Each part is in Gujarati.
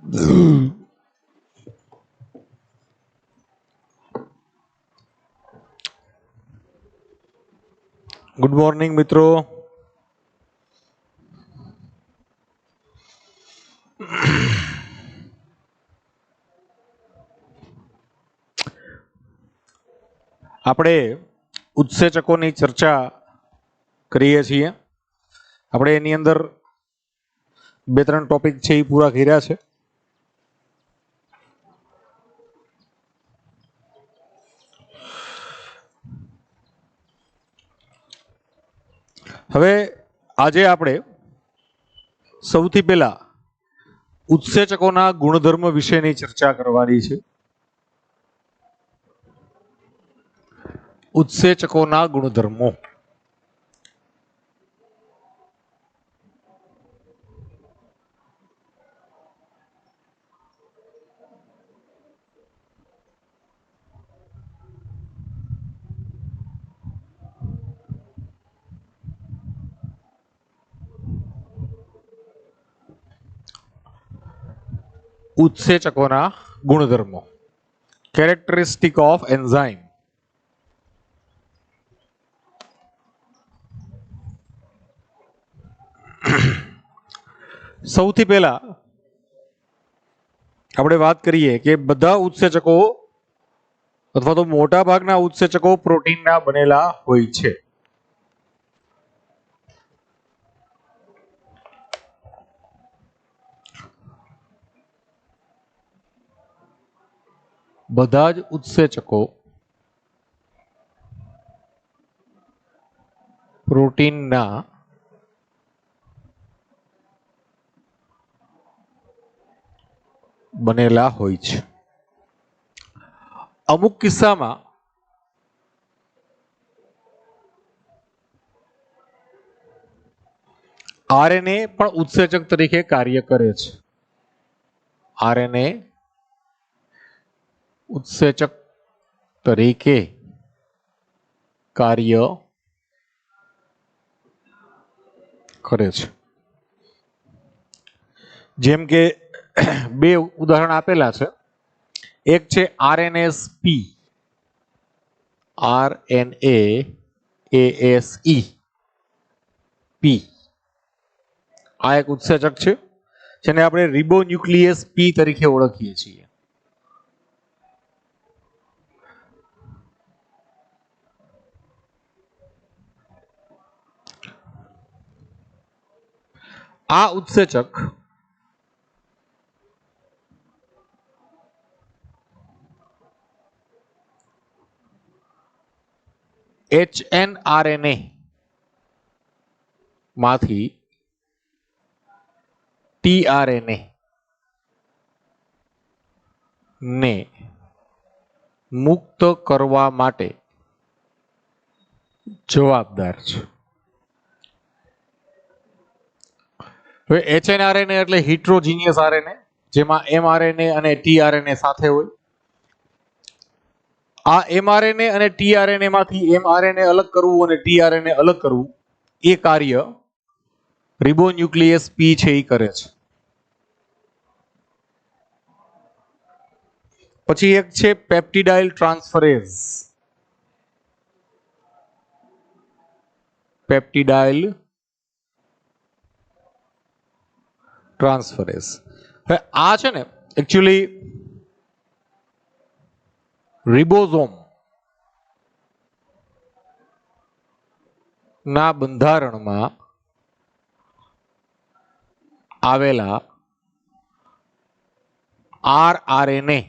ગુડ મોર્નિંગ મિત્રો. આપણે ઉત્સેચકોની ચર્ચા કરીએ છીએ. આપણે એની અંદર 2-3 ટોપિક છે એ પૂરા કર્યા છે. હવે આજે આપણે સૌથી પહેલા ઉત્સેચકોના ગુણધર્મ વિશેની ચર્ચા કરવાની છે. ઉત્સેચકોના ગુણધર્મો. ઉત્સેચકોના ગુણધર્મો. Characteristic of enzyme. સૌથી પહેલા આપણે વાત કરીએ કે બધા ઉત્સેચકો અથવા તો મોટા ભાગના ઉત્સેચકો પ્રોટીનના બનેલા હોય છે. બધા જ ઉત્સેચકો પ્રોટીનના બનેલા હોય છે. અમુક કિસ્સામાં આરએનએ પણ ઉત્સેચક તરીકે કાર્ય કરે છે. આરએનએ ઉત્સેચક તરીકે કાર્ય કરે છે. જેમ કે 2 ઉદાહરણ આપેલા છે. એક છે આરએનએસપી, આરએનએએસઈ પી. આ એક ઉત્સેચક છે જેને આપણે રિબોન્યુક્લિયસ પી તરીકે ઓળખીએ છીએ. આ ઉત્સેચક HNRNA માંથી tRNA ને મુક્ત કરવા માટે જવાબદાર છે. હવે HNRNA એટલે હિટ્રોજીનિયસ આરએનએ, જેમાં mRNA અને tRNA સાથે હોય. આ mRNA અને tRNA માંથી mRNA અલગ કરવું અને tRNA અલગ કરવું એ કાર્ય રિબોન્યુક્લિયસ પી છે એ કરે છે. પછી એક છે પેપ્ટિડાઇલ ટ્રાન્સફરેઝ. પેપ્ટિડાઇલ ટ્રાન્સફરેઝ. હવે આ છે ને એકચ્યુઅલી રિબોઝોમ ના બંધારણમાં આવેલા rRNA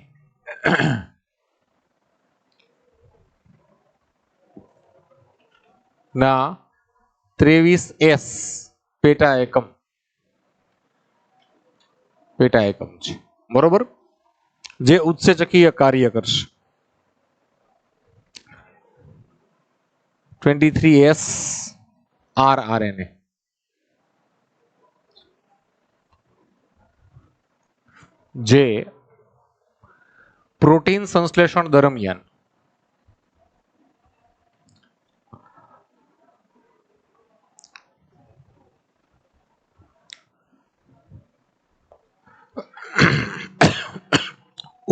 ના 23S પેટા એકમ છે. બરોબર, જે ઉત્સેચકીય કાર્ય કરશે. 23S rRNA જે પ્રોટીન સંશ્લેષણ દરમિયાન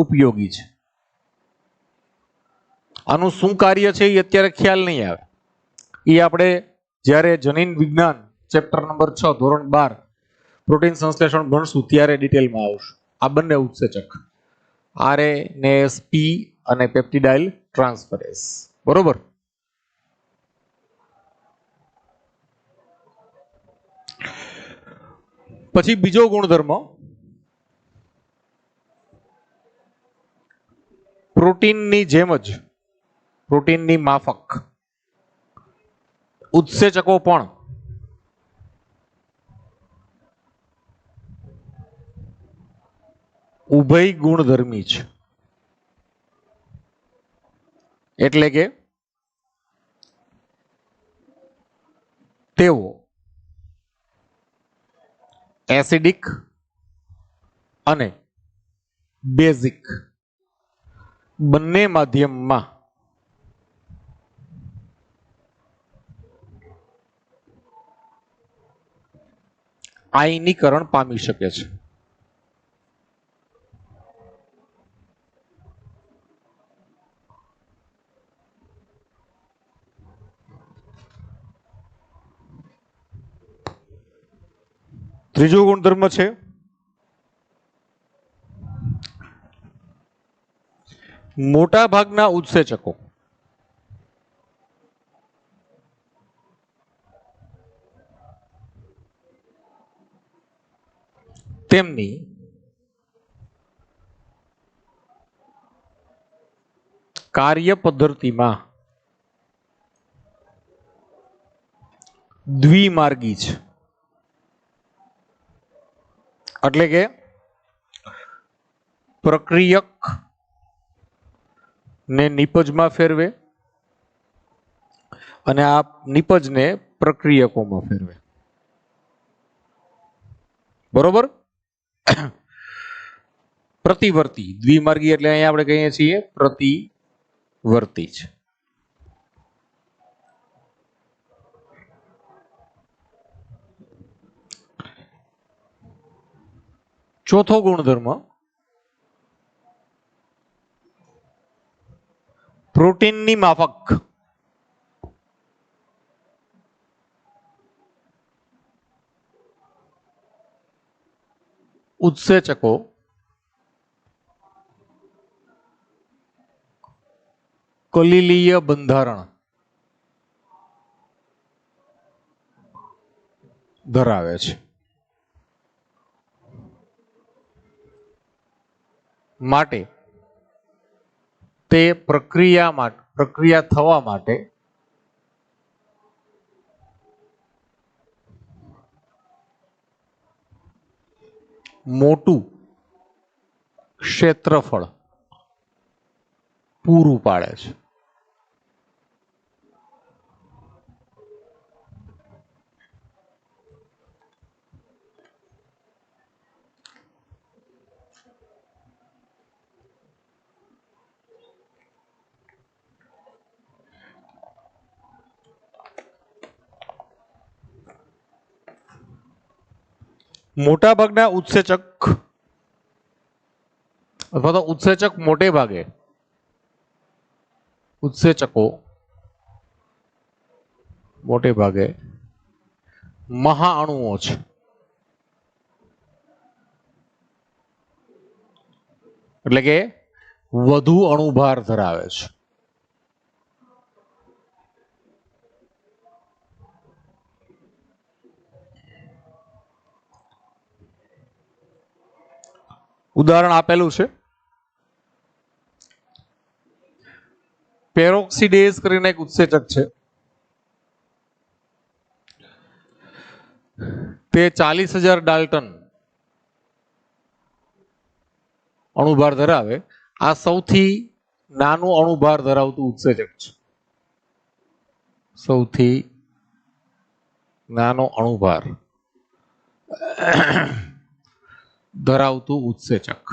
ઉપયોગી છે. આનું શું કાર્ય છે એ અત્યારે ખ્યાલ નહીં આવે. એ આપણે જ્યારે જનીન વિજ્ઞાન ચેપ્ટર નંબર 6 ધોરણ 12 પ્રોટીન સંશ્લેષણ ભણશું ત્યારે ડિટેલમાં આવશે. આ બંને ઉત્સેચક આરએનએસ પી અને પેપ્ટિડાઇલ ટ્રાન્સફરેઝ. બરોબર. પછી બીજો ગુણધર્મ પ્રોટીનની જેમ જ પ્રોટીનની માફક ઉત્સેચકો પણ ઉભય ગુણધર્મી છે. એટલે કે તેઓ એસિડિક અને બેઝિક બંને માધ્યમમાં આયનીકરણ પામી શકે છે. ત્રીજો ગુણધર્મ છે મોટા ભાગના ઉત્સેચકો તેમની કાર્ય પદ્ધતિમાં દ્વિમાર્ગી છે. એટલે કે પ્રક્રિયક ને નિપજમાં ફેરવે અને આ નિપજને પ્રક્રિયકોમાં ફેરવે. બરોબર. પ્રતિવર્તી દ્વિમાર્ગી એટલે અહીંયા આપણે કહીએ છીએ પ્રતિવર્તી છે. ચોથો ગુણધર્મ પ્રોટીનની માફક ઉત્સેચકો કલીલીય બંધારણ ધરાવે છે. માટે તે પ્રક્રિયા થવા માટે મોટું ક્ષેત્રફળ પૂરું પાડે છે. મોટા ભાગના ઉત્સેચક અથવા તો ઉત્સેચક મોટે ભાગે ઉત્સેચકો મોટે ભાગે મહાઅણુઓ છે. એટલે કે વધુ અણુભાર ધરાવે છે. ઉદાહરણ આપેલું છે. પેરોક્સિડેઝ કરીને એક ઉત્સેચક છે. તે 40,000 ડાલ્ટન અણુભાર ધરાવે. આ સૌથી નાનું અણુભાર ધરાવતું ઉત્સેચક છે. સૌથી નાનો અણુભાર ધરાવતું ઉત્સેચક.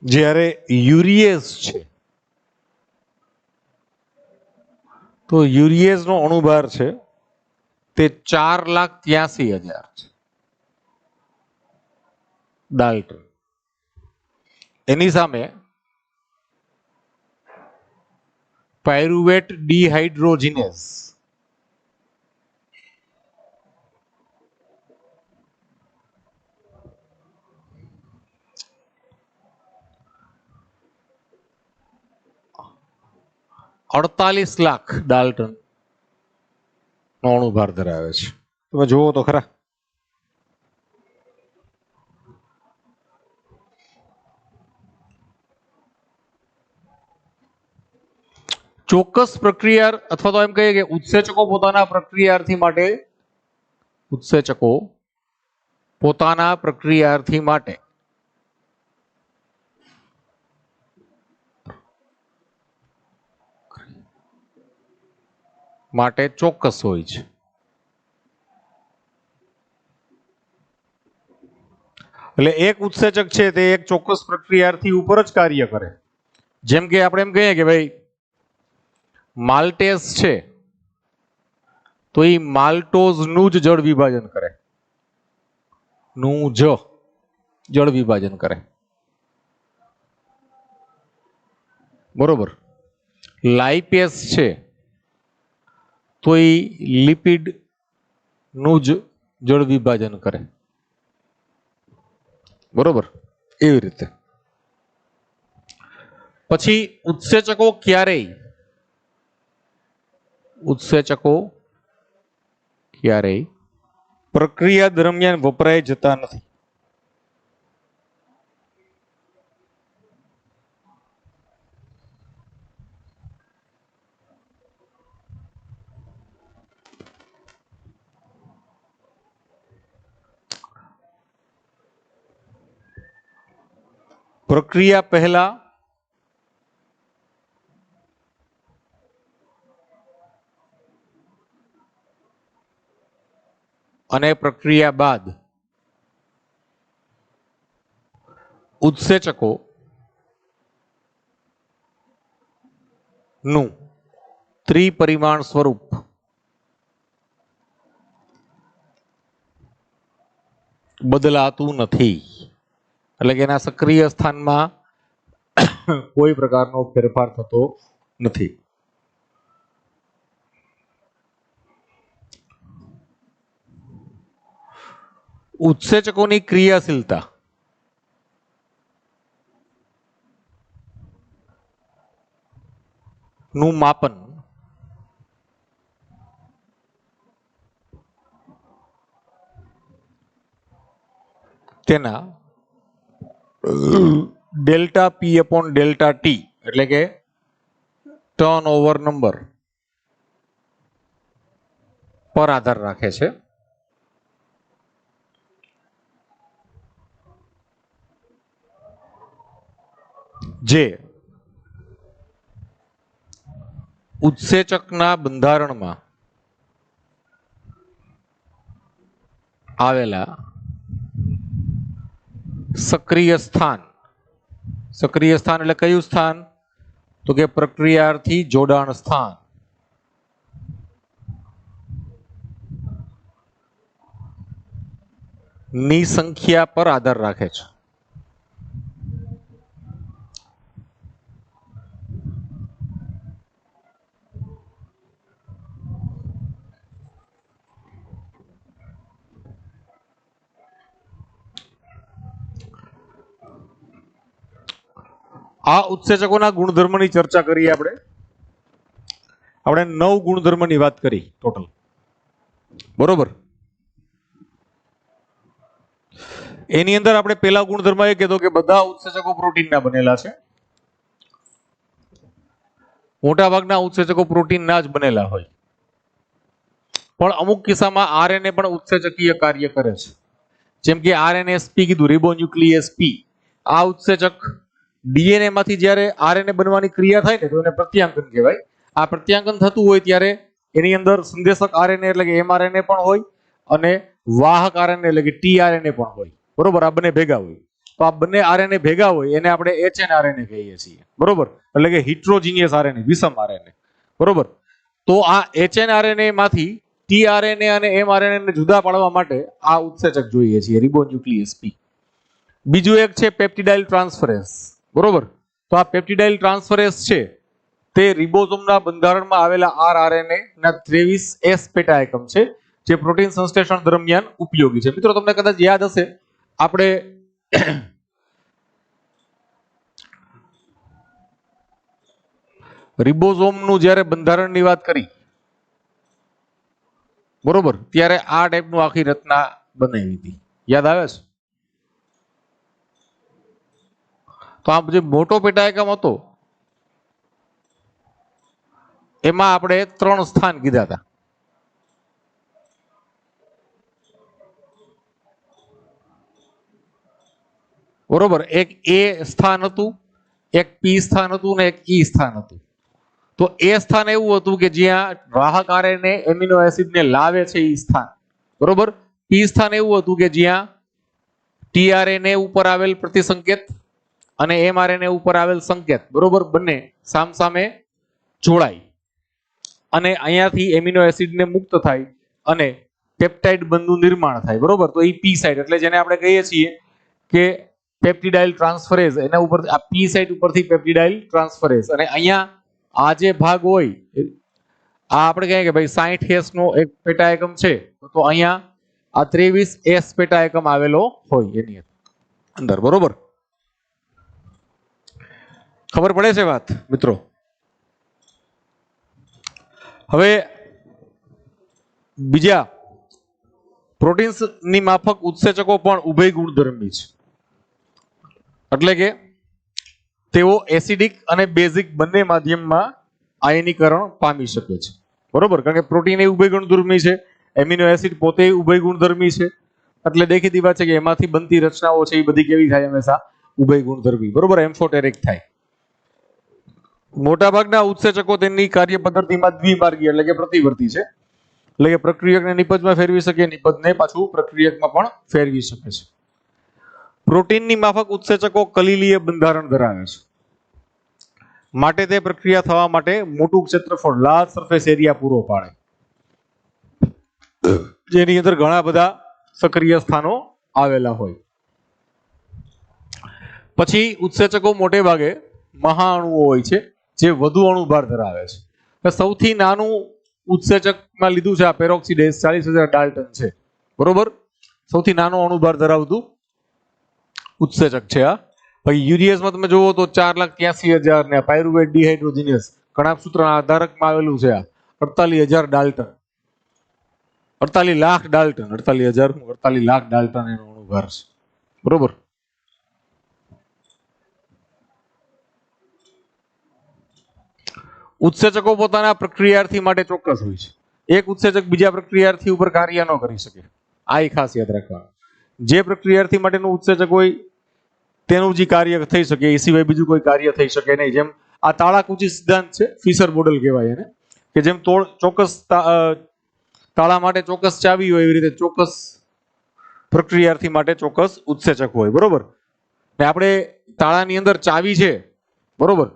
જ્યારે યુરિયેઝ છે તો યુરિયેઝ નો અણુભાર છે તે 4,83,000 છે ડાલ્ટન. એની સામે પાયરુવેટ ડિહાઇડ્રોજિનેઝ 48 લાખ ડાલ્ટન નો અણુભાર ધરાવે છે. તમે જુઓ તો ખરા. ચોક્કસ પ્રક્રિયા અથવા તો એમ કહીએ કે ઉત્સેચકો પોતાના પ્રક્રિયાર્થી માટે ચોક્કસ હોય છે. એટલે એક ઉત્સેચક છે તે એક ચોક્કસ પ્રક્રિયાર્થી ઉપર જ કાર્ય કરે. જેમ કે આપણે એમ કહીએ કે ભાઈ માલ્ટેઝ છે તો એ માલ્ટોઝ નું જ જળ વિભાજન કરે. જળ વિભાજન કરે. બરોબર. લાઇપેઝ છે તો એ લિપિડ નું જ જળ વિભાજન કરે. બરોબર. એવી રીતે પછી ઉત્સેચકો ક્યારેય પ્રક્રિયા દરમિયાન વપરાય જતા નથી. પ્રક્રિયા પહેલા અને પ્રક્રિયા બાદ ઉત્સેચકો નું ત્રિપરિમાણ સ્વરૂપ બદલાતું નથી. એટલે કે એના સક્રિય સ્થાનમાં કોઈ પ્રકારનો ફેરફાર થતો નથી. ઉત્સેચકોની ક્રિયાશીલતા નું માપન તેના ડેલ્ટા પી અપોન ડેલ્ટા ટી એટલે કે ટર્ન ઓવર નંબર પર આધાર રાખે છે. જે ઉત્સેચકના બંધારણમાં આવેલા સક્રિય સ્થાન એટલે કયું સ્થાન? તો કે પ્રક્રિયાર્થી જોડાણ સ્થાન ની સંખ્યા પર આધાર રાખે છે. આ ઉત્સેચકોના ગુણધર્મની ચર્ચા કરીએ. આપણે 9 ગુણધર્મની વાત કરી ટોટલ. બરોબર. એની અંદર આપણે પહેલા ગુણધર્મ એ કીધો કે બધા ઉત્સેચકો પ્રોટીનના બનેલા છે. મોટા ભાગના ઉત્સેચકો પ્રોટીનના જ બનેલા હોય, પણ અમુક કિસ્સામાં આરએનએ પણ ઉત્સેચકીય કાર્ય કરે છે. જેમ કે આરએનએસપી કીધું, રિબોન્યુક્લિયસ પી. આ ઉત્સેચક ડીએનએ માંથી જ્યારે આરએનએ બનવાની ક્રિયા થાય ને તો એને પ્રત્યાંકન કહેવાય. આ પ્રત્યાંકન થતું હોય ત્યારે એની અંદર સંદેશક આરએનએ એટલે કે એમઆરએનએ પણ હોય અને વાહક આરએનએ એટલે કે ટીઆરએનએ પણ હોય. બરોબર. આ બંને ભેગા હોય. તો આ બંને આરએનએ ભેગા હોય એને આપણે એચએનઆરએનએ કહીએ છીએ. બરોબર. એટલે કે હિટ્રોજીનિયસ આરએનએ, વિષમ આરએનએ. બરોબર. તો આ એચએનઆરએનએ માંથી ટીઆરએનએ અને એમઆરએનએ ને જુદા પાડવા માટે આ ઉત્સેચક જોઈએ છીએ, રિબોન્યુક્લિયસ પી. બીજું એક છે પેપ્ટિડાઇલ ટ્રાન્સફરેઝ, બરોબર. તો આ પેપ્ટિડાઇલ ટ્રાન્સફરેઝ છે તે રિબોસોમના બંધારણમાં આવેલા આરઆરએનએ ના 23S પેટા એકમ છે જે પ્રોટીન સંશ્લેષણ દરમિયાન ઉપયોગી છે. મિત્રો તમને કદાચ યાદ હશે, આપણે રિબોસોમનું જ્યારે બંધારણની વાત કરી, બરોબર, ત્યારે આ ટાઈપનું આખી રચના બનાવી હતી, યાદ આવે છે? તો આ જે મોટો પેટા એકમ હતો એમાં આપણે 3 સ્થાન કીધા હતા, બરોબર. એક એ સ્થાન હતું, એક પી સ્થાન હતું અને એક ઈ સ્થાન હતું. તો એ સ્થાન એવું હતું કે જ્યાં વાહક આરએનએ એમિનો એસિડને લાવે છે એ સ્થાન, બરોબર. પી સ્થાન એવું હતું કે જ્યાં ટીઆરએનએ ઉપર આવેલ પ્રતિસંકેત અને એમઆરએનએ ઉપર આવેલ સંકેત, બરોબર, બંને સામસામે જોડાય અને અહીંયાથી એમિનો એસિડને મુક્ત થાય અને પેપ્ટાઇડ બંધનું નિર્માણ થાય, બરોબર. તો એ પી સાઇટ એટલે જેને આપણે કહીએ છીએ કે પેપ્ટિડાઇલ ટ્રાન્સફરેઝ, એના ઉપર આ પી સાઇટ ઉપરથી પેપ્ટિડાઇલ ટ્રાન્સફરેઝ. અને અહીંયા આ જે ભાગ હોય આ આપણે કહીએ કે ભાઈ 60S નો એક પેટા એકમ છે, તો અહીંયા આ 23S પેટા એકમ આવેલો હોય એની અંદર, બરોબર. ખબર પડે છે વાત મિત્રો? હવે બીજા પ્રોટીન્સ ની માફક ઉત્સેચકો પણ ઉભય ગુણધર્મી છે, એટલે કે તેઓ એસિડિક અને બેઝિક બંને માધ્યમમાં આયનીકરણ પામી શકે છે, બરોબર. કારણ કે પ્રોટીન એ ઉભય ગુણધર્મી છે, એમિનો એસિડ પોતે ઉભય ગુણધર્મી છે, એટલે દેખીતી વાત છે કે એમાંથી બનતી રચનાઓ છે એ બધી કેવી થાય? હંમેશા ઉભય ગુણધર્મી, બરોબર, એમ્ફોટેરિક થાય. મોટાભાગના ઉત્સેચકો તેમની કાર્ય પદ્ધતિમાં દ્વિમાર્ગીય એટલે કે પ્રતિવર્તી છે, એટલે કે પ્રક્રિયકને નિપજમાં ફેરવી શકે, નિપજને પાછું પ્રક્રિયકમાં પણ ફેરવી શકે છે. પ્રોટીનની માફક ઉત્સેચકો કલીલીય બંધારણ ધરાવે છે, માટે તે પ્રક્રિયા થવા માટે મોટું ક્ષેત્રફળ, લાર્જ સરફેસ એરિયા પૂરો પાડે, જેની અંદર ઘણા બધા સક્રિય સ્થાનો આવેલા હોય. પછી ઉત્સેચકો મોટે ભાગે મહાઅણુઓ હોય છે જે વધુ અણુભાર ધરાવે છે. સૌથી નાનું ઉત્સેચકમાં લીધું છે આ પેરોક્સિડેઝ, 40,000 ડાલ્ટન છે, બરોબર. સૌથી નાનો અણુભાર ધરાવતું ઉત્સેચક છે આ. પછી યુરિયસમાં તમે જુઓ તો 4,83,000 ને પાયરુવેટ ડિહાઇડ્રોજિનેસ કણાભસૂત્રના આધારકમાં આવેલું છે આ 48,000 Dalton, 48 lakh Dalton, 48 lakh Dalton એનો અણુભાર છે, બરોબર. ઉત્સેચકો પોતાના પ્રક્રિયાર્થી માટે ચોક્કસ હોય છે. એક ઉત્સેચક બીજા પ્રક્રિયાર્થી ઉપર કાર્ય ન કરી શકે, આ ખાસ યાદ રાખવાનું. જે પ્રક્રિયાર્થી માટેનું ઉત્સેચક હોય તેનું જે કાર્ય થઈ શકે એ સિવાય બીજું કોઈ કાર્ય થઈ શકે નહીં. જેમ આ તાળાકૂચી સિદ્ધાંત છે, ફિશર મોડેલ કહેવાય એને, કે જેમ ચોક્કસ તાળા માટે ચોક્કસ ચાવી હોય એવી રીતે ચોક્કસ પ્રક્રિયાર્થી માટે ચોક્કસ ઉત્સેચક હોય, બરોબર. ને આપણે તાળાની અંદર ચાવી છે, બરોબર,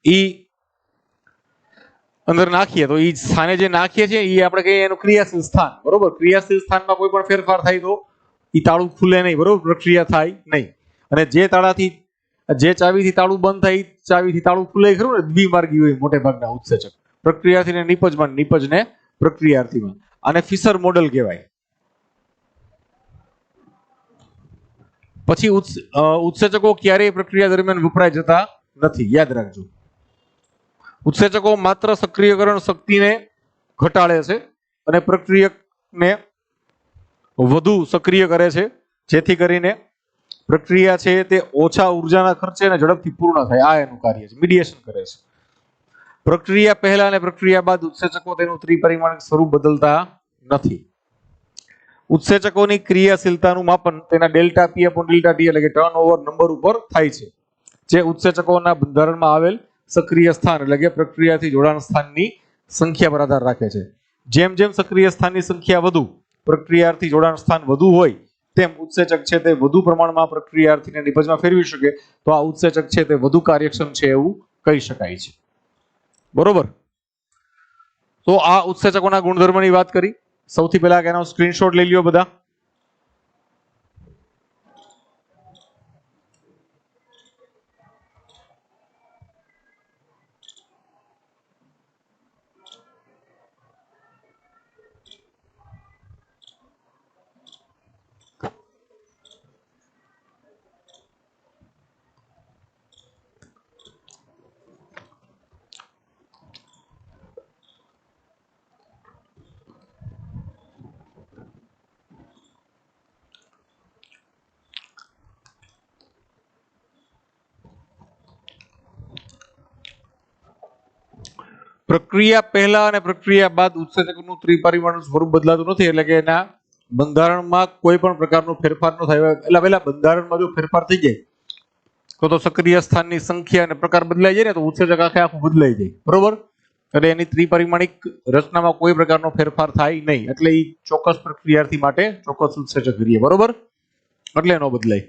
ઈ અંદર નાખીએ તો એ સ્થાને જે નાખીએ છીએ એ આપણે કહીએ એનું ક્રિયાશીલ સ્થાન, બરોબર. ક્રિયાશીલ સ્થાનમાં કોઈ પણ ફેરફાર થાય તો એ તાળું ખુલે નહીં, બરોબર, પ્રક્રિયા થાય નહીં. અને જે તાળાથી, જે ચાવીથી તાળું બંધ થાય એ ચાવીથી તાળું ખુલે ખરું ને, દ્વિમાર્ગી હોય મોટે ભાગના ઉત્સેચક, પ્રક્રિયાર્થીને નિપજમાં, નિપજને પ્રક્રિયાર્થીમાં. આને ફિશર મોડેલ કહેવાય. પછી ઉત્સેચકો ક્યારેય પ્રક્રિયા દરમિયાન વપરાય જતા નથી, યાદ રાખજો. ઉત્સેચકો માત્ર સક્રિયકરણ શક્તિને ઘટાડે છે અને પ્રક્રિયકને વધુ સક્રિય કરે છે, જેથી કરીને પ્રક્રિયા છે તે ઓછા ઉર્જાના ખર્ચે અને ઝડપથી પૂર્ણ થાય. આ એનું કાર્ય છે, મીડિયેશન કરે છે. પ્રક્રિયા પહેલા અને પ્રક્રિયા બાદ ઉત્સેચકો તેનું ત્રિપરિમાણિક સ્વરૂપ બદલતા નથી. ઉત્સેચકોની ક્રિયાશીલતાનું માપન તેના ડેલ્ટા પી અપોન ડેલ્ટા ટી એટલે કે ટર્નઓવર નંબર ઉપર થાય છે, જે ઉત્સેચકોના બંધારણમાં આવેલ સક્રિય સ્થાન એટલે કે પ્રક્રિયાથી જોડાણ સ્થાનની સંખ્યા પર આધાર રાખે છે. જેમ જેમ સક્રિય સ્થાનની સંખ્યા વધુ, પ્રક્રિયાથી જોડાણ સ્થાન વધુ હોય તેમ ઉત્સેચક છે તે વધુ પ્રમાણમાં પ્રક્રિયાર્થીને નિપજમાં ફેરવી શકે, તો આ ઉત્સેચક છે તે વધુ કાર્યક્ષમ છે એવું કહી શકાય છે, બરોબર. તો આ ઉત્સેચકોના ગુણધર્મની વાત કરી. સૌથી પહેલા એનો સ્ક્રીનશોટ લઈ લ્યો બધા. પ્રક્રિયા પહેલા અને પ્રક્રિયા બાદ ઉત્સેચકનું ત્રિપરિમાણીય સ્વરૂપ બદલાતું નથી, એટલે કે એના બંધારણમાં કોઈ પણ પ્રકારનો ફેરફાર ન થાય. એટલે પહેલા બંધારણમાં જો ફેરફાર થઈ જાય તો સક્રિય સ્થાનની સંખ્યા અને પ્રકાર બદલાઈ જાય ને તો ઉત્સેચક આખે આખું બદલાઈ જાય, બરોબર. એટલે એની ત્રિપરિમાણિક રચનામાં કોઈ પ્રકારનો ફેરફાર થાય નહીં, એટલે એ ચોક્કસ પ્રક્રિયાથી માટે ચોક્કસ ઉત્સેચક કરીએ, બરોબર. એટલે એનો બદલાય.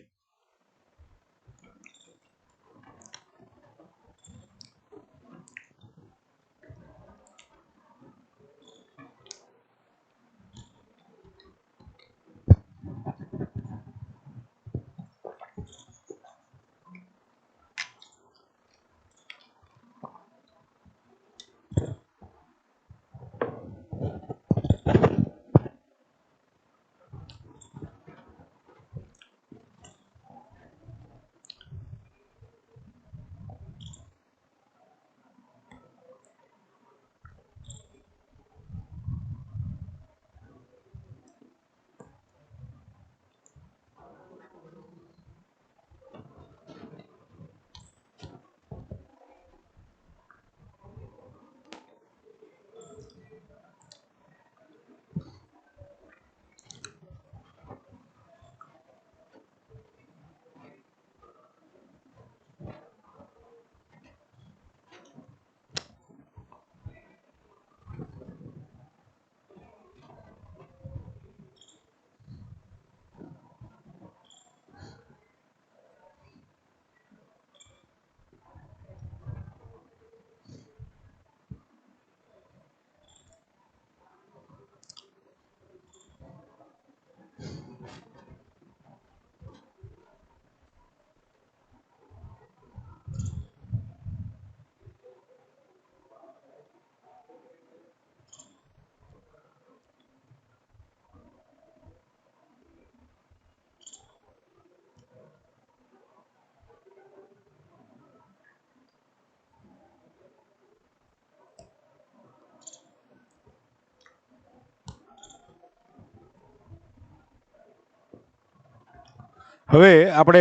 હવે આપણે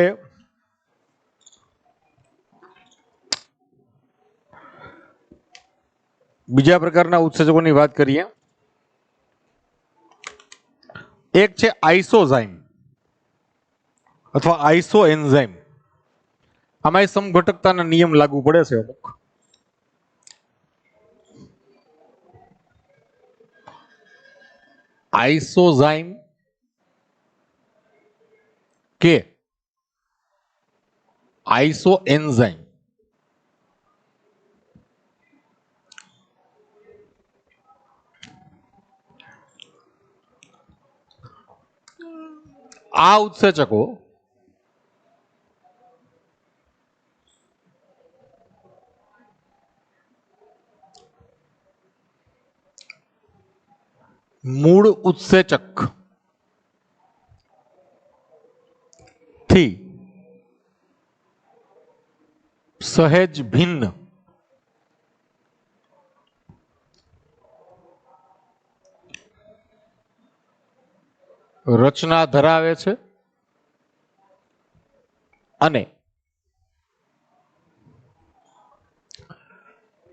બીજા પ્રકારના ઉત્સેચકોની વાત કરીએ. એક છે આઇસોઝાઇમ અથવા આઇસો એન્ઝાઇમ. આમાં સમઘટકતાના નિયમ લાગુ પડે છે અમુક. આઇસોઝાઇમ કે આઇસો એન્ઝાઇમ. આ ઉત્સેચકો મૂળ ઉત્સેચક થી સહેજ ભિન્ન રચના ધરાવે છે અને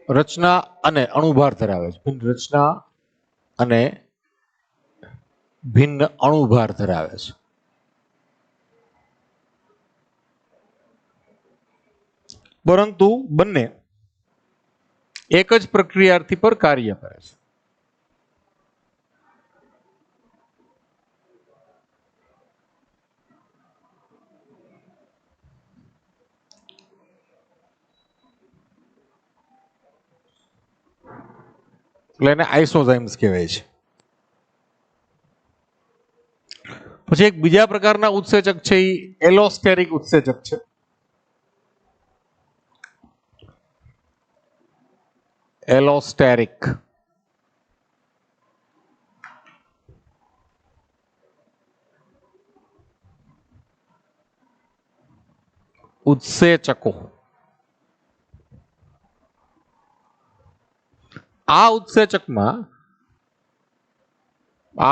રચના અને અણુભાર ધરાવે છે. ભિન્ન રચના અને ભિન્ન અણુભાર ધરાવે છે. પરંતુ બંને એક જ પ્રક્રિયાર્થી પર કાર્ય કરે છે. એટલે એને આઇસોઝાઇમ્સ કહેવાય છે. પછી એક બીજા પ્રકારના ઉત્સેચક છે એ એલોસ્ટેરિક ઉત્સેચક છે. એલોસ્ટેરિક ઉત્સેચકો. આ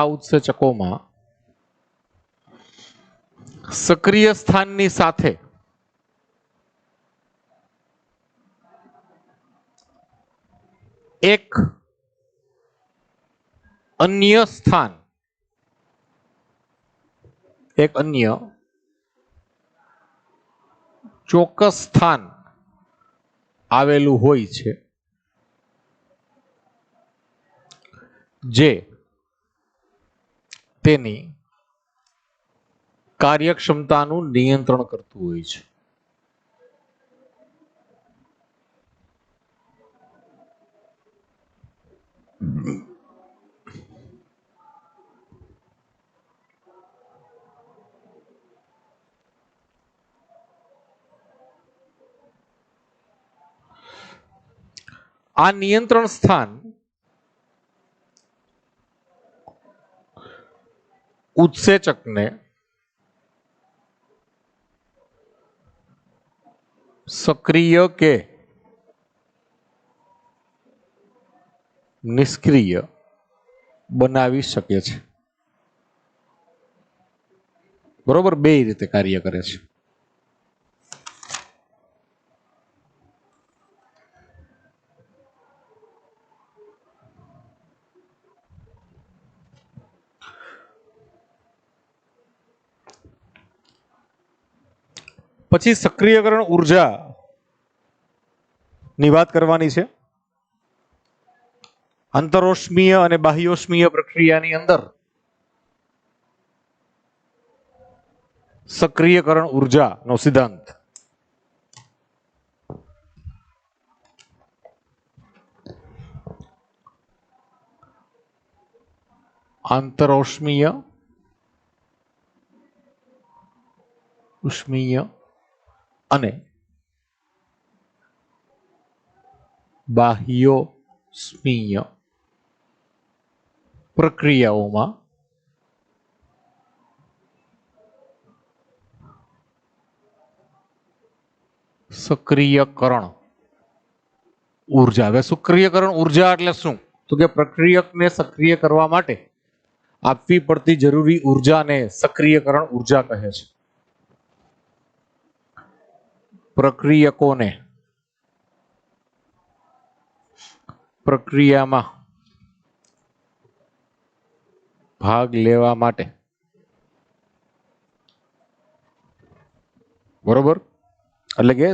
ઉત્સેચકોમાં સક્રિય સ્થાનની સાથે એક અન્ય સ્થાન, એક અન્ય ચોક્કસ સ્થાન આવેલું હોય છે જે તેની કાર્યક્ષમતાનું નિયંત્રણ કરતું હોય છે. આ નિયંત્રણ સ્થાન ઉત્સેચકને સક્રિય કે નિષ્ક્રિય બનાવી શકે છે. બરોબર, બે રીતે કાર્ય કરે છે. પછી સક્રિયકરણ ઉર્જા ની વાત કરવાની છે. અંતરોષ્મીય અને બાહ્યોષ્મીય પ્રક્રિયાની અંદર સક્રિયકરણ ઉર્જાનો સિદ્ધાંત. આંતરોષ્મીય, ઉષ્મીય અને બાહ્યોષ્મીય પ્રક્રિયાઓમાં સક્રિયકરણ ઉર્જા. હવે સક્રિયકરણ ઉર્જા એટલે શું? તો કે પ્રક્રિયકને સક્રિય કરવા માટે આપવી પડતી જરૂરી ઉર્જાને સક્રિયકરણ ઉર્જા કહે છે. પ્રક્રિયકોને પ્રક્રિયામાં ભાગ લેવા માટે, બરોબર, એટલે કે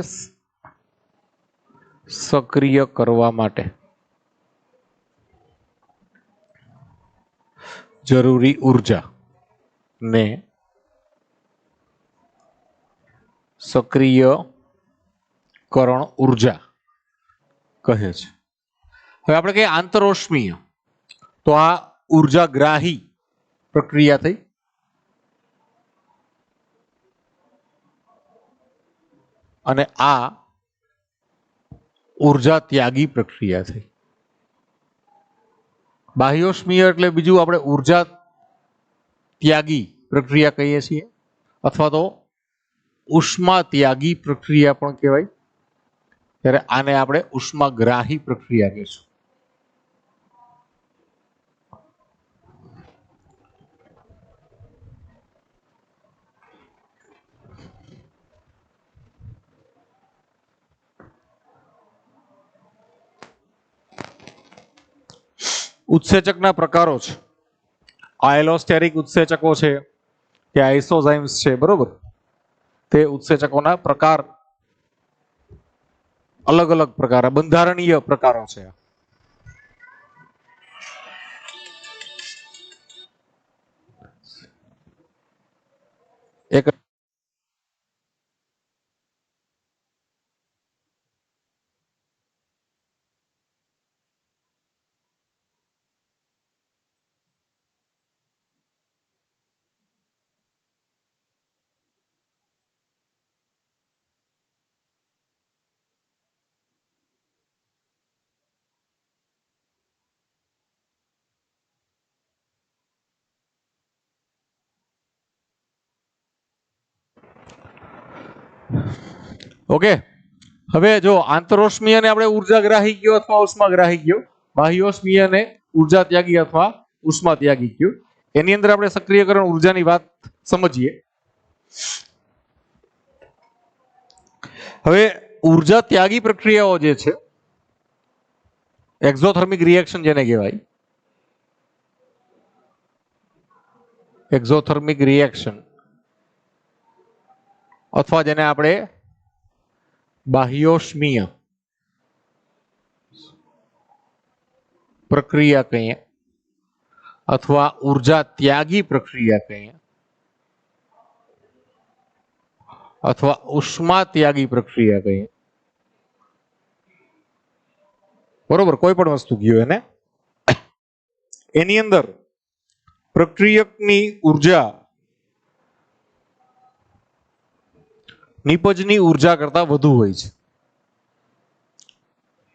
સક્રિય કરવા માટે જરૂરી ઉર્જા ને સક્રિયકરણ ઉર્જા કહે છે. હવે આપણે કહીએ આંતરોષ્મીય, તો આ ઉર્જાગ્રાહી પ્રક્રિયા થઈ. અને આ ઉર્જા ત્યાગી પ્રક્રિયા થઈ. બાહ્યોષ્મીય એટલે બીજું આપણે ઉર્જા ત્યાગી પ્રક્રિયા કહીએ છીએ, અથવા તો ઉષ્મા ત્યાગી પ્રક્રિયા પણ કહેવાય. ત્યારે આને આપણે ઉષ્માગ્રાહી પ્રક્રિયા કહીશું. ઉત્સેચકના પ્રકારો છે. આ એલોસ્ટેરિક ઉત્સેચકો છે કે આઇસોઝાઇમ્સ છે, બરોબર, તે ઉત્સેચકોના પ્રકાર અલગ અલગ પ્રકાર, બંધારણીય પ્રકારો છે. એક ઓકે, હવે જો આંતરોષ્મીયને આપણે ઉર્જાગ્રાહી કયો અથવા ઉષ્માગ્રાહી કયો, બાહ્યોષ્મીયને ઉર્જા ત્યાગી અથવા ઉષ્મા ત્યાગી કયો. એની અંદર આપણે સક્રિયકરણ ઉર્જાની વાત સમજીએ. હવે ઉર્જા ત્યાગી પ્રક્રિયાઓ જે છે, એક્ઝોથર્મિક રિએક્શન જેને કહેવાય, એક્ઝોથર્મિક રિએક્શન અથવા જેને આપણે બાહ્યોષ્મીય પ્રક્રિયા કહીએ અથવા ઉર્જા ત્યાગી પ્રક્રિયા કહીએ અથવા ઉષ્મા ત્યાગી પ્રક્રિયા કહીએ, બરોબર, કોઈ પણ વસ્તુ કયો એને, એની અંદર પ્રક્રિયકની ઉર્જા નિપજની ઉર્જા કરતા વધુ હોય છે.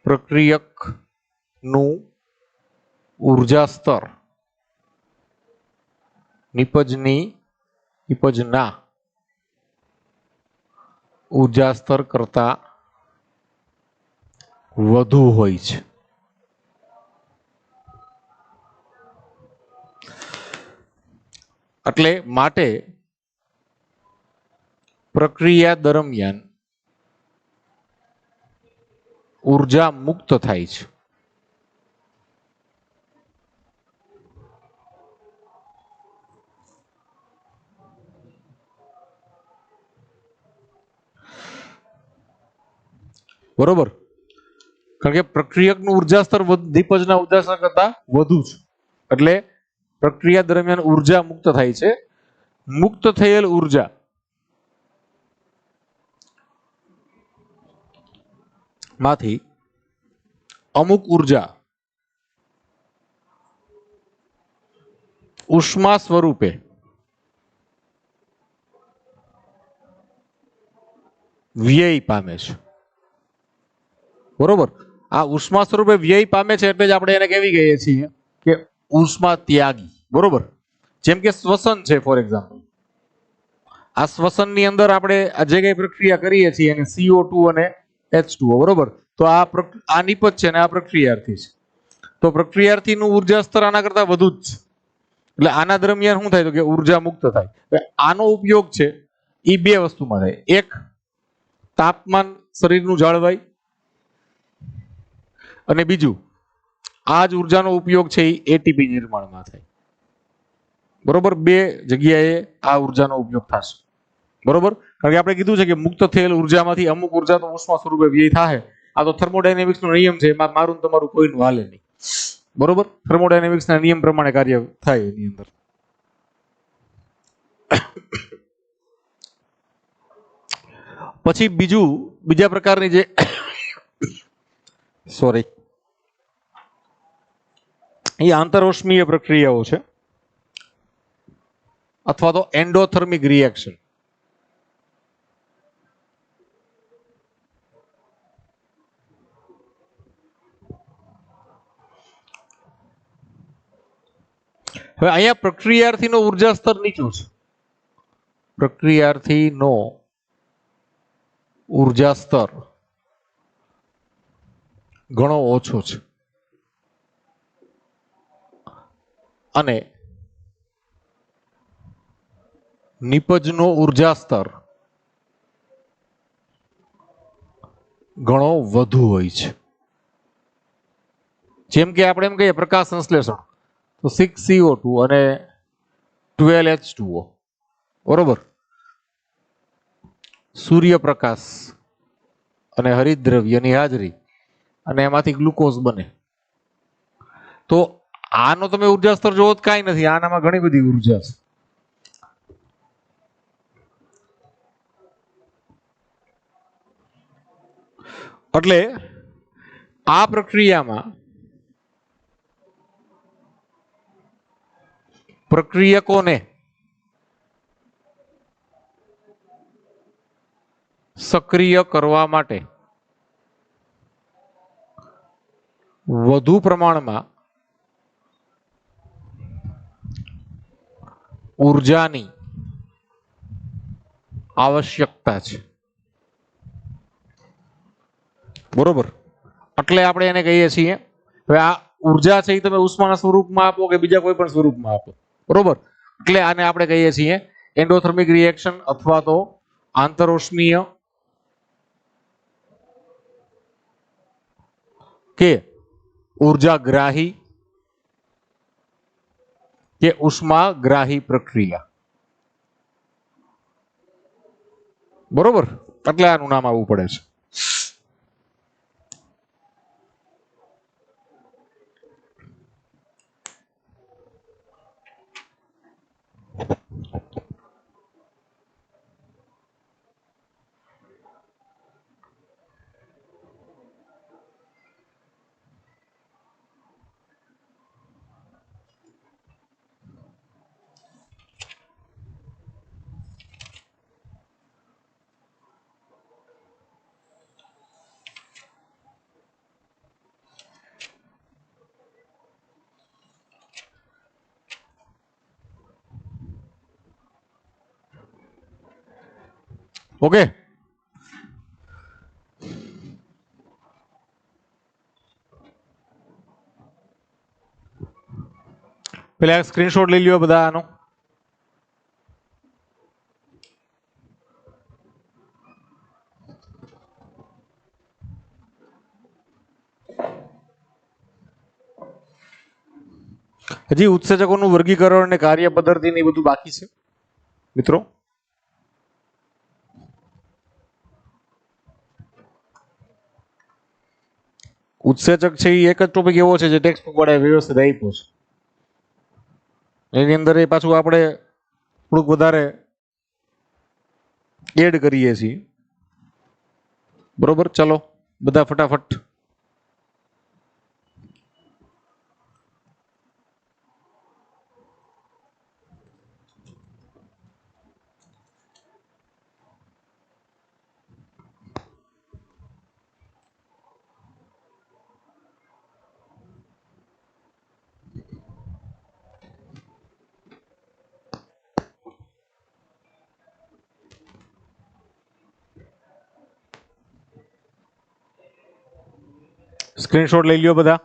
પ્રક્રિયકનું ઉર્જા સ્તર નિપજના ઉર્જા સ્તર કરતા વધુ હોય છે. એટલે માટે પ્રક્રિયા દરમિયાન ઉર્જા મુક્ત થાય છે. બરોબર, કારણ કે પ્રક્રિયકનું ઉર્જા સ્તર નિપજના ઉર્જા સ્તર કરતા વધુ છે, એટલે પ્રક્રિયા દરમિયાન ઉર્જા મુક્ત થાય છે. મુક્ત થયેલ ઉર્જા માંથી અમુક ઉર્જા ઉષ્મા સ્વરૂપે વ્યય પામે છે. બરોબર, આ ઉષ્મા સ્વરૂપે વ્યય પામે છે એટલે જ આપણે એને કેવી કહીએ છીએ કે ઉષ્મા ત્યાગી. બરોબર, જેમ કે શ્વસન છે ફોર એક્ઝામ્પલ, આ શ્વસનની અંદર આપણે જે કઈ પ્રક્રિયા કરીએ છીએ એને CO2 અને H2O, બરોબર, તો આ નિપજ છે ને આ પ્રક્રિયાર્થી છે, તો પ્રક્રિયાર્થીનું ઉર્જા સ્તર આના કરતા વધુ જ છે, એટલે આના દરમિયાન શું થાય તો કે ઉર્જા મુક્ત થાય. આનો ઉપયોગ છે એ બે વસ્તુમાં થાય, એક તાપમાન શરીરનું જાળવાય અને બીજું આ જ ઉર્જાનો ઉપયોગ છે એ એટીપી નિર્માણમાં થાય. બરોબર, બે જગ્યાએ આ ઉર્જાનો ઉપયોગ થશે. બરોબર, કારણ કે આપણે કીધું છે કે મુક્ત થયેલ ઉર્જામાંથી અમુક ઉર્જા તો ઉષ્મા સ્વરૂપે વ્યય થાય. આ તો થર્મોડાયનેમિક્સનો નિયમ છે, એમાં મારું તમારું કોઈનું હાલે નહીં. બરોબર, થર્મોડાયનેમિક્સના નિયમ પ્રમાણે કાર્ય થાય એની અંદર. પછી બીજા પ્રકારની જે સોરી એ આંતરોષ્મીય પ્રક્રિયાઓ છે અથવા તો એન્ડોથર્મિક રિએક્શન. હવે અહીંયા પ્રક્રિયાર્થીનો ઉર્જા સ્તર નીચું છે, પ્રક્રિયાર્થીનો ઉર્જા સ્તર ઘણો ઓછો છે અને નિપજનો ઉર્જા સ્તર ઘણો વધુ હોય છે. જેમ કે આપણે એમ કહીએ પ્રકાશ સંશ્લેષણ, તો 6CO2 અને 12H2O, બરોબર, સૂર્યપ્રકાશ અને હરિતદ્રવ્યની હાજરી અને એમાંથી ગ્લુકોઝ બને. તો આનો તમે ઉર્જા સ્તર જોવો તો કાંઈ નથી, આનામાં ઘણી બધી ઉર્જા છે. એટલે આ પ્રક્રિયામાં પ્રક્રિયકોને સક્રિય કરવા માટે વધુ પ્રમાણમાં ઉર્જાની આવશ્યકતા છે. બરોબર, એટલે આપણે એને કહીએ છીએ હવે આ ઉર્જા છે એ તમે ઉષ્માના સ્વરૂપમાં આપો કે બીજા કોઈ પણ સ્વરૂપમાં આપો, બરોબર, એટલે આને આપણે કહીએ છીએ એન્ડોથર્મિક રિએક્શન અથવા તો આંતરોષ્મીય કે ઉર્જાગ્રાહી કે ઉષ્માગ્રાહી પ્રક્રિયા, બરોબર, એટલે આનું નામ આવવું પડે છે. ઓકે, પેલા સ્ક્રીનશોટ લઈ લ્યો બધા આનો. હજી ઉત્સેચકોનું વર્ગીકરણ અને કાર્ય પદ્ધતિ ને એ બધું બાકી છે મિત્રો. ઉત્સેચક છે એ એક જ ટોપિક એવો છે જે ટેક્સ્ટ બુક વડે વ્યવસ્થિત આપ્યો છે. એની અંદર એ પાછું આપણે થોડુંક વધારે એડ કરીએ છીએ, બરોબર. ચલો બધા ફટાફટ સ્ક્રીનશોટ લઈ લ્યો બધા.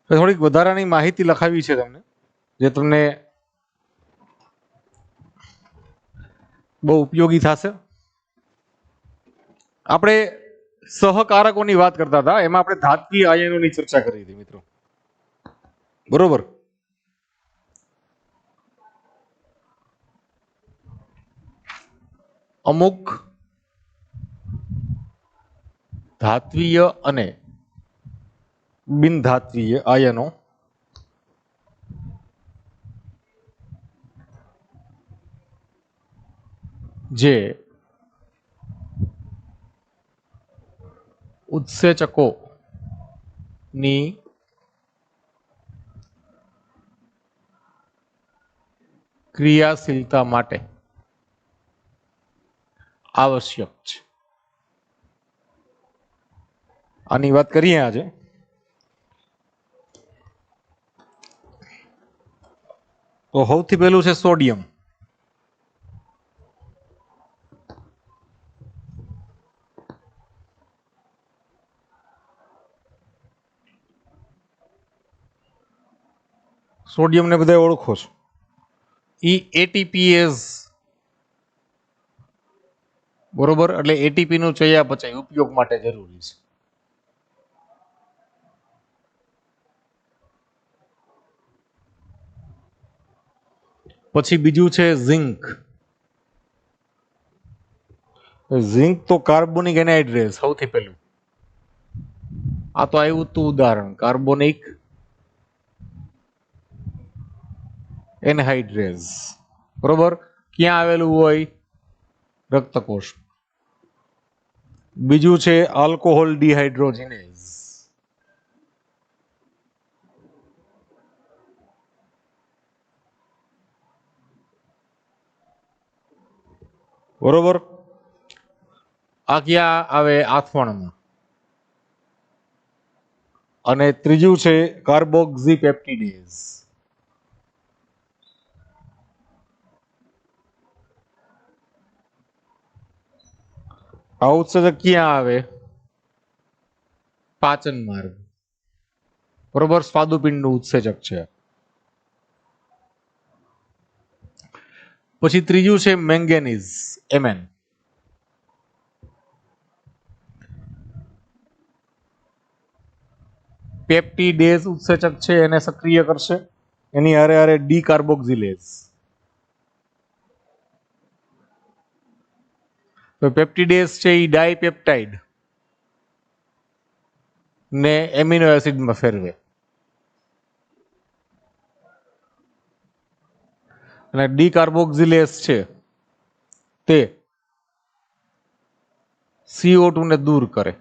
થોડીક વધારાની માહિતી લખાવી છે તમને, જે તમને બહુ ઉપયોગી થશે. આપણે સહકારકોની વાત કરતા હતા, એમાં આપણે ધાત્વીય આયનોની ચર્ચા કરી હતી મિત્રો, બરોબર. અમુક ધાત્વીય અને બિનધાત્વીય આયનો જે ઉત્સેચકો ની ક્રિયાશીલતા માટે આવશ્યક છે. આની વાત કરીએ આજે. તો સૌથી પહેલું છે સોડિયમ. સોડિયમ ને બધા ઓળખો છો. ઈ એટીપીએઝ બરોબર, એટલે એટીપી નું ચયાપચય ઉપયોગ માટે જરૂરી છે. પછી બીજું છે ઝિંક. ઝિંક તો કાર્બોનિક એનહાઇડ્રેસ સૌથી પહેલું. આ તો આવ્યું તું ઉદાહરણ, કાર્બોનિક એનહાઇડ્રેસ. બરોબર, ક્યાં આવેલું હોય? રક્તકોષ. બીજું છે આલ્કોહોલ ડિહાઇડ્રોજિનેઝ. બરોબર, આ ક્યાં આવે? આથવણમાં. અને ત્રીજું છે કાર્બોક્સીપેપ્ટિડેઝ. આ ઉત્સેચક ક્યાં આવે? પાચન માર્ગ. બરોબર, સ્વાદુપિંડનું ઉત્સેચક છે. પછી ત્રીજું છે મેંગેનીઝ, એમએન. પેપ્ટિડેઝ ઉત્સેચક છે, એને સક્રિય કરશે. એની હારે હારે ડી કાર્બોક્સિલેઝ. તો પેપ્ટિડેઝ છે એ ડાયપેપ્ટાઇડ ને એમિનો એસિડમાં ફેરવે. અને ડી કાર્બોક્સિલેઝ છે તે CO2 ને દૂર કરે.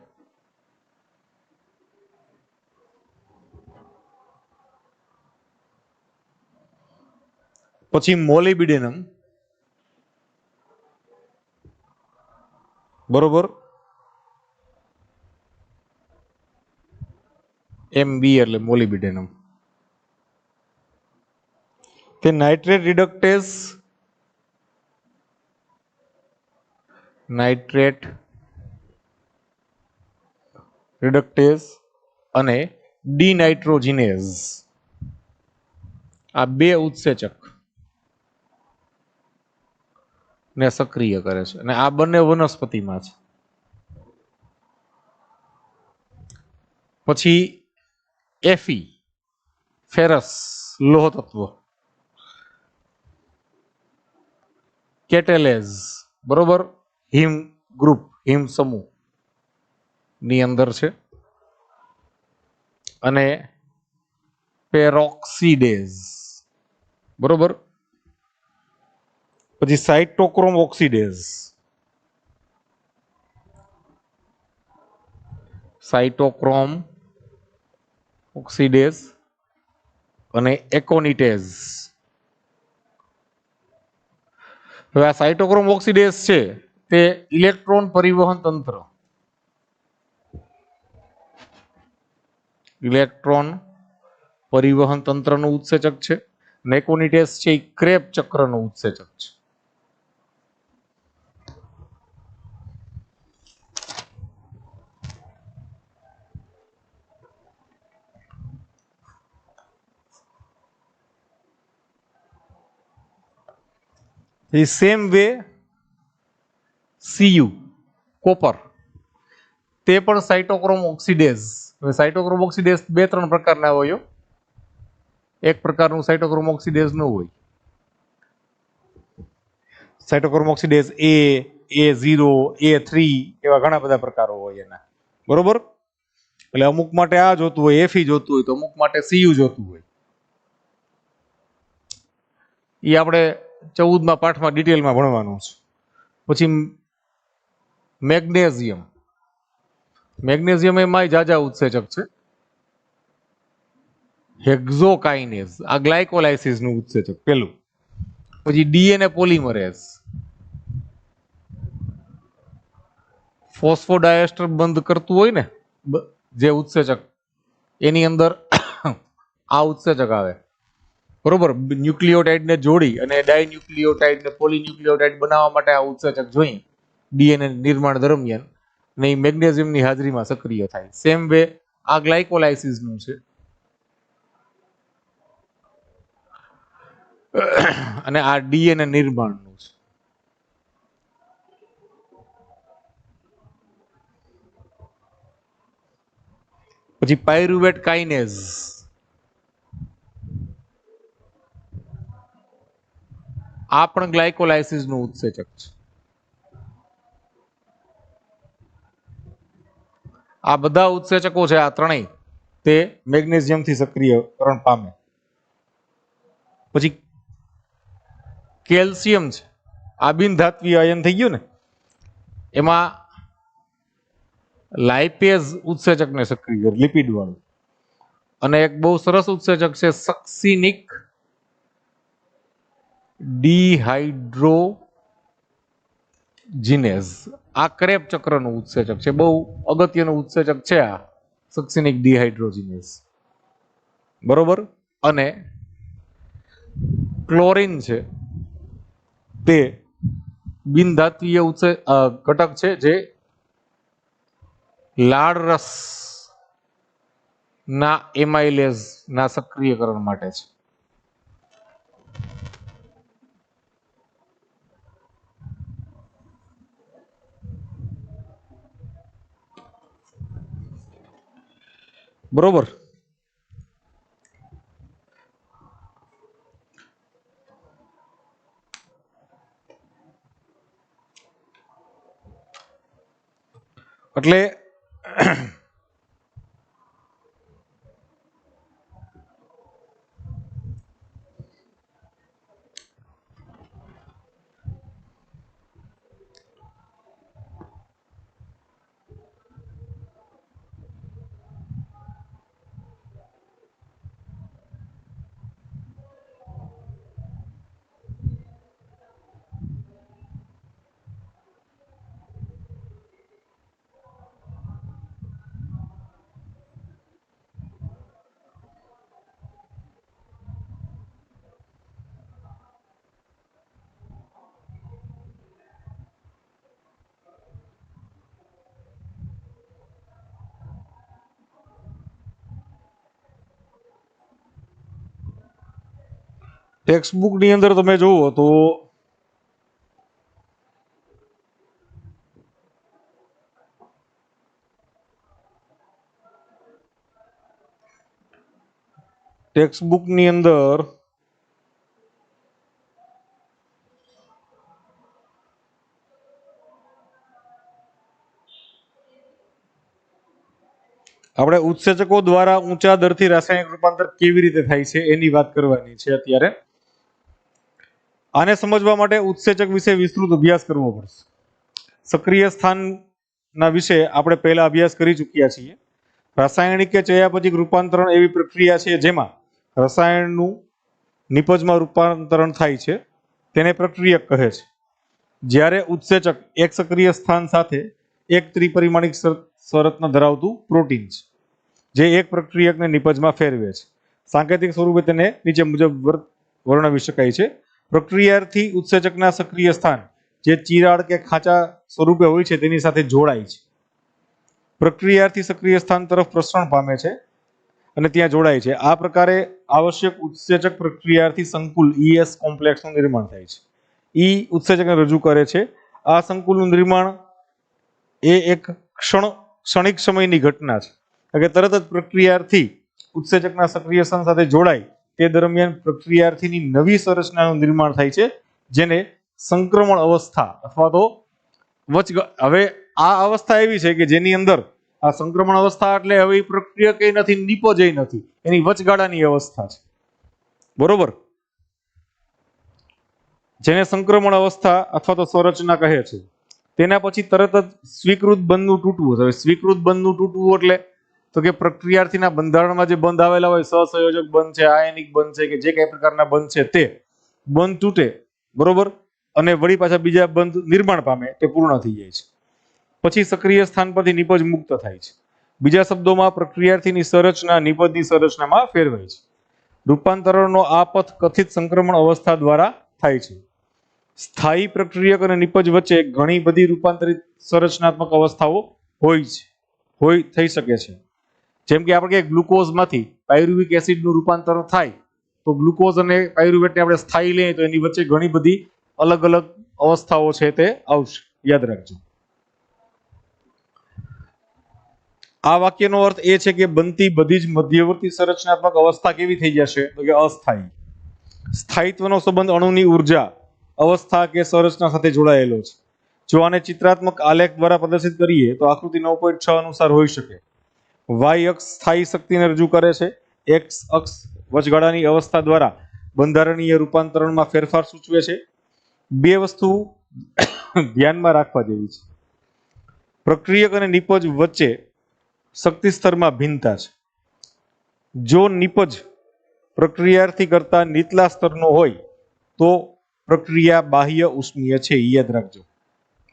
પછી મોલિબિડેનમ. બરોબર, MB એટલે મોલિબિડેનમ. તે નાઇટ્રેટ રિડક્ટેઝ, નાઇટ્રેટ રિડક્ટેઝ અને ડીનાઇટ્રોજિનેઝ, આ બે ઉત્સેચક ને સક્રિય કરે છે. અને આ બંને વનસ્પતિમાં છે. પછી એફી, ફેરસ લોહ તત્વ. કેટલેઝ, બરોબર, હિમ ગ્રુપ, હિમ સમૂહ ની અંદર છે. અને પેરોક્સિડેઝ, બરોબર. પછી સાઇટોક્રોમ ઓક્સિડેઝ, સાઇટોક્રોમ ઓક્સિડેઝ અને એકોનિટેઝ. હવે આ સાઇટોક્રોમ ઓક્સિડેઝ છે તે ઇલેક્ટ્રોન પરિવહન તંત્ર, ઇલેક્ટ્રોન પરિવહન તંત્રનું ઉત્સેચક છે. એકોનિટેઝ છે એ ક્રેબ ચક્રનું ઉત્સેચક છે. The same way Cu, copper, તે પણ સાઇટોક્રોમ ઓક્સિડેઝ. હવે સાઇટોક્રોમ ઓક્સિડેઝ બે ત્રણ પ્રકારના હોય. એક પ્રકારનું સાઇટોક્રોમ ઓક્સિડેઝ ન હોય. સાઇટોક્રોમ ઓક્સિડેઝ A0, A3 એવા ઘણા બધા પ્રકારો હોય એના. બરોબર, એટલે અમુક માટે આ જોતું હોય, Fe જોતું હોય, તો અમુક માટે Cu જોતું હોય. એ આપણે 14મા પાઠમાં ડિટેલમાં ભણવાનું છે. પછી મેગ્નેશિયમ, મેગ્નેશિયમ એમાં જાજા ઉત્સેચક છે. હેક્ઝોકાઇનેઝ, આ ગ્લાયકોલાઇસિસ નું ઉત્સેચક પેલું. પછી ડીએનએ પોલિમરેઝ, ફોસ્ફોડાયસ્ટર બંધ કરતું હોય ને જે ઉત્સેચક, એની અંદર આ ઉત્સેચક આવે. બરોબર, ન્યુક્લિયોટાઇડ ને જોડી અને ડાયન્યુક્લિયોટાઇડ ને પોલીન્યુક્લિયોટાઇડ બનાવવા માટે આ ઉત્સેચક જોઈએ ડીએનએ નિર્માણ દરમિયાન. ને એ મેગ્નેશિયમની હાજરીમાં સક્રિય થાય. સેમ વે આ ગ્લાયકોલાઇસિસ નું છે. અને આ ડીએનએ નિર્માણનું છે. પછી પાયરુવેટ કાઇનેઝ, આ પણ ગ્લાયકોલાઇસિસ નું ઉત્સેચક છે. આ બધા ઉત્સેચકો છે, આ ત્રણેય તે મેગ્નેશિયમ થી સક્રિયકરણ પામે. પછી કેલ્શિયમ છે, આ બિનધાત્વીય આયન થઈ ગયું ને, એમાં લાઇપેઝ ઉત્સેચકને સક્રિય લિપિડ વાળું, અને એક બહુ સરસ ઉત્સેચક છે સક્સિનિક ડિહાઇડ્રોજિનેઝ. આ ક્રેબ ચક્રનું ઉત્સેચક છે, બહુ અગત્યનું ઉત્સેચક છે આ સક્સિનિક ડિહાઇડ્રોજિનેઝ. બરોબર. અને ક્લોરીન છે તે બિનધાત્વીય ઘટક છે જે લાળ રસ ના એમાઇલેઝ ના સક્રિયકરણ માટે છે. બરોબર. એટલે ટેક્સ્ટ બુક ની અંદર તમે જુઓ તો ટેક્સ્ટ બુક ની અંદર આપણે ઉત્સેચકો દ્વારા ઊંચા દરથી રાસાયણિક રૂપાંતર કેવી રીતે થાય છે એની વાત કરવાની છે અત્યારે. આને સમજવા માટે ઉત્સેચક વિશે વિસ્તૃત અભ્યાસ કરવો પડશે. સક્રિય સ્થાનના વિશે આપણે પહેલા અભ્યાસ કરી ચૂક્યા છીએ. રાસાયણિક કે ચયાપચયિક રૂપાંતરણ એવી પ્રક્રિયા છે જેમાં રસાયણનું નિપજમાં રૂપાંતરણ થાય છે, તેને પ્રક્રિયક કહે છે. જ્યારે ઉત્સેચક એક સક્રિય સ્થાન સાથે એક ત્રિપરિમાણિક શરતને ધરાવતું પ્રોટીન છે જે એક પ્રક્રિયકને નિપજમાં ફેરવે છે. સાંકેતિક સ્વરૂપે તેને નીચે મુજબ વર્ણવી શકાય છે. પ્રક્રિયાથી ઉત્સેચકના સક્રિય સ્થાન જે ચિરાડ કે ખાંચા સ્વરૂપે હોય છે તેની સાથે જોડાય છે. પ્રક્રિયાથી સક્રિય સ્થાન તરફ પ્રસરણ પામે છે અને ત્યાં જોડાય છે. આ પ્રકારે આવશ્યક ઉત્સેચક પ્રક્રિયાથી સંકુલ ES કોમ્પ્લેક્સનું નિર્માણ થાય છે. ઈ ઉત્સેચકને રજૂ કરે છે. આ સંકુલનું નિર્માણ એ એક ક્ષણિક સમયની ઘટના છે કે તરત જ પ્રક્રિયાથી ઉત્સેચકના સક્રિય સ્થાન સાથે જોડાય તે દરમિયાન પ્રક્રિયાર્થીની નવી સંરચનાનું નિર્માણ થાય છે જેને સંક્રમણ અવસ્થા અથવા તો હવે આ અવસ્થા એવી છે કે જેની અંદર આ સંક્રમણ અવસ્થા એટલે હવે પ્રક્રિયક નથી, નિપજ નથી, એની વચગાળાની અવસ્થા છે. બરોબર. જેને સંક્રમણ અવસ્થા અથવા તો સંરચના કહે છે. તેના પછી તરત જ સ્વીકૃત બંધનું તૂટવું. હવે સ્વીકૃત બંધનું તૂટવું એટલે તો કે પ્રક્રિયાર્થીના બંધારણમાં જે બંધ આવેલા હોય, સહસંયોજક બંધ છે, આયનિક બંધ છે કે જે કઈ પ્રકારના બંધ છે તે બંધ તૂટે. બરોબર. અને વળી પાછા બીજા બંધ નિર્માણ પામે, તે પૂર્ણ થઈ જાય છે. પછી સક્રિય સ્થાન પરથી નિપજ મુક્ત થાય છે. બીજા શબ્દોમાં પ્રક્રિયાર્થીની સંરચના નિપજની સંરચનામાં ફેરવાય છે. રૂપાંતરણનો આ પથ કથિત સંક્રમણ અવસ્થા દ્વારા થાય છે. સ્થાયી પ્રક્રિયક અને નિપજ વચ્ચે ઘણી બધી રૂપાંતરિત સંરચનાત્મક અવસ્થાઓ થઈ શકે છે. જેમ કે આપણે ગ્લુકોઝમાંથી પાયરુવિક એસિડનું રૂપાંતરણ થાય તો ગ્લુકોઝ અને પાયરુવેટને આપણે સ્થાયી લઈએ તો એની વચ્ચે ઘણી બધી અલગ અલગ અવસ્થાઓ છે તે આવશે, યાદ રાખજો. આ વાક્યનો અર્થ એ છે કે બનતી બધી જ મધ્યવર્તી સંરચનાત્મક અવસ્થા કેવી થઈ જશે તો કે અસ્થાયી. સ્થાયિત્વનો સંબંધ અણુની ઉર્જા અવસ્થા કે સંરચના સાથે જોડાયેલો છે. જો આને ચિત્રાત્મક આલેખ દ્વારા પ્રદર્શિત કરીએ તો આકૃતિ 9.6 અનુસાર હોઈ શકે. વાય અક્ષ સ્થાયી શક્તિને રજૂ કરે છે. એક્સ અક્ષ વચગાળાની અવસ્થા દ્વારા બંધારણીય રૂપાંતરણમાં ફેરફાર સૂચવે છે. બે વસ્તુ ધ્યાનમાં રાખવા જેવી છે. પ્રક્રિયક અને નિપજ વચ્ચે શક્તિ સ્તરમાં ભિન્નતા છે. જો નિપજ પ્રક્રિયાર્થી કરતા નીચલા સ્તરનો હોય તો પ્રક્રિયા બાહ્ય ઉષ્મીય છે, યાદ રાખજો.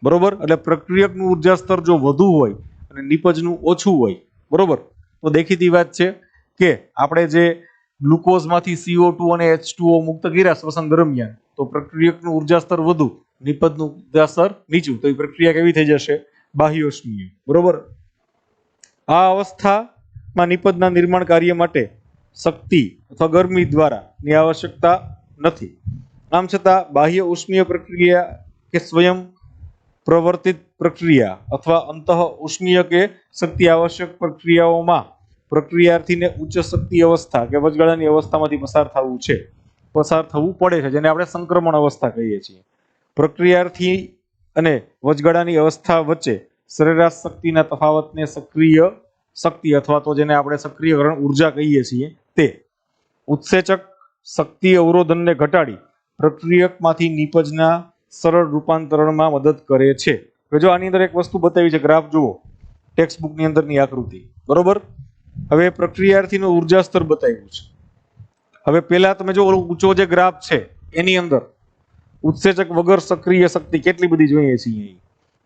બરોબર, એટલે પ્રક્રિયકનું ઉર્જા સ્તર જો વધુ હોય અને નિપજનું ઓછું હોય, બરોબર, તો દેખીતી વાત છે કે આપણે જે ગ્લુકોઝમાંથી CO2 અને H2O મુક્ત કર્યા શ્વસન દરમિયાન, તો પ્રક્રિયકનું ઉર્જા સ્તર વધુ, નિપજનું ઉર્જા સ્તર નીચું, તો એ પ્રક્રિયા કેવી થઈ જશે? બાહ્ય ઉષ્મીય. બરોબર. આ અવસ્થામાં નિપજના નિર્માણ કાર્ય માટે શક્તિ અથવા ગરમી દ્વારા ની આવશ્યકતા નથી. આમ છતાં બાહ્ય ઉષ્મીય પ્રક્રિયા કે સ્વયં પ્રવર્તિત પ્રક્રિયા અથવા અંતઃ ઉષ્મીય કે શક્તિ આવશ્યક પ્રક્રિયાઓમાં પ્રક્રિયાર્થીને ઉચ્ચ શક્તિ અવસ્થા કે વચગાળાની અવસ્થામાંથી પસાર થવું પડે છે, જેને આપણે સંક્રમણ અવસ્થા કહીએ છીએ. પ્રક્રિયાર્થી અને વચગાળાની અવસ્થા વચ્ચે સરેરાશ શક્તિના તફાવતને સક્રિય શક્તિ અથવા તો જેને આપણે સક્રિયકરણ ઉર્જા કહીએ છીએ તે. ઉત્સેચક શક્તિ અવરોધનને ઘટાડી પ્રક્રિયકમાંથી નિપજના સરળ રૂપાંતરણમાં મદદ કરે છે. જો આની અંદર એક વસ્તુ બતાવી છે, ગ્રાફ જુઓ, ટેક્સ્ટ બુકની અંદરની આકૃતિ, બરોબર. હવે પ્રક્રિયાર્થીનું ઉર્જા સ્તર બતાવ્યું છે. હવે પહેલા તમે જો ઊંચો જે ગ્રાફ છે એની અંદર ઉત્સેચક વગર સક્રિય શક્તિ કેટલી બધી જોઈએ છીએ,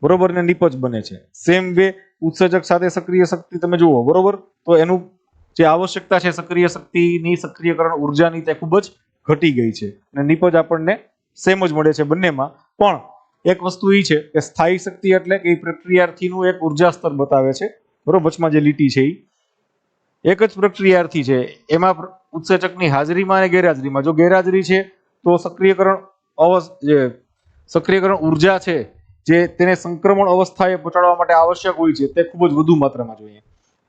બરોબર, ને નિપજ બને છે. સેમ વે ઉત્સેચક સાથે સક્રિય શક્તિ તમે જુઓ, બરોબર, તો એનું જે આવશ્યકતા છે સક્રિય શક્તિની સક્રિયકરણ ઉર્જાની તે ખૂબ જ ઘટી ગઈ છે અને નિપજ આપણને સેમ જ મળે છે બંનેમાં. પણ એક વસ્તુ એ છે કે સ્થાયી શક્તિ એટલે કે પ્રક્રિયાર્થીનું એક ઉર્જા સ્તર બતાવે છે, બરોબર, વચમાં જે લીટી છે એ એક જ પ્રક્રિયાર્થી છે, એમાં ઉત્સેચકની હાજરીમાં અને ગેરહાજરીમાં, જો ગેરહાજરી છે તો સક્રિયકરણ ઉર્જા છે જે તેને સંક્રમણ અવસ્થાએ પહોંચાડવા માટે આવશ્યક હોય છે તે ખૂબ જ વધુ માત્રામાં જોઈએ.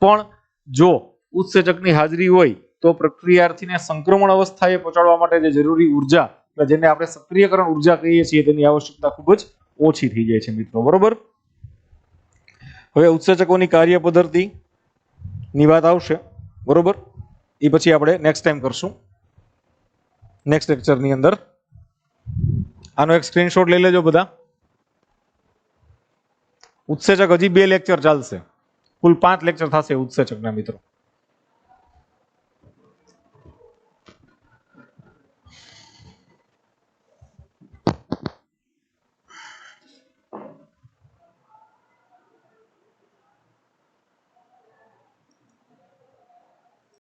પણ જો ઉત્સેચકની હાજરી હોય તો પ્રક્રિયાર્થીને સંક્રમણ અવસ્થાએ પહોંચાડવા માટે જે જરૂરી ઉર્જા, જેને આપણે સક્રિયકરણ ઉર્જા કહીએ છીએ, તેની આવશ્યકતા ખૂબ જ ઓછી થઈ જાય છે મિત્રો. બરોબર. હવે ઉત્સેચકોની કાર્ય પદ્ધતિ ની વાત આવશે, બરોબર, એ પછી આપણે નેક્સ્ટ ટાઈમ કરશું, નેક્સ્ટ લેક્ચરની અંદર. આનો એક સ્ક્રીનશોટ લઈ લેજો બધા. ઉત્સેચક હજી 2 લેક્ચર ચાલશે, કુલ 5 લેક્ચર થશે ઉત્સેચકના મિત્રો.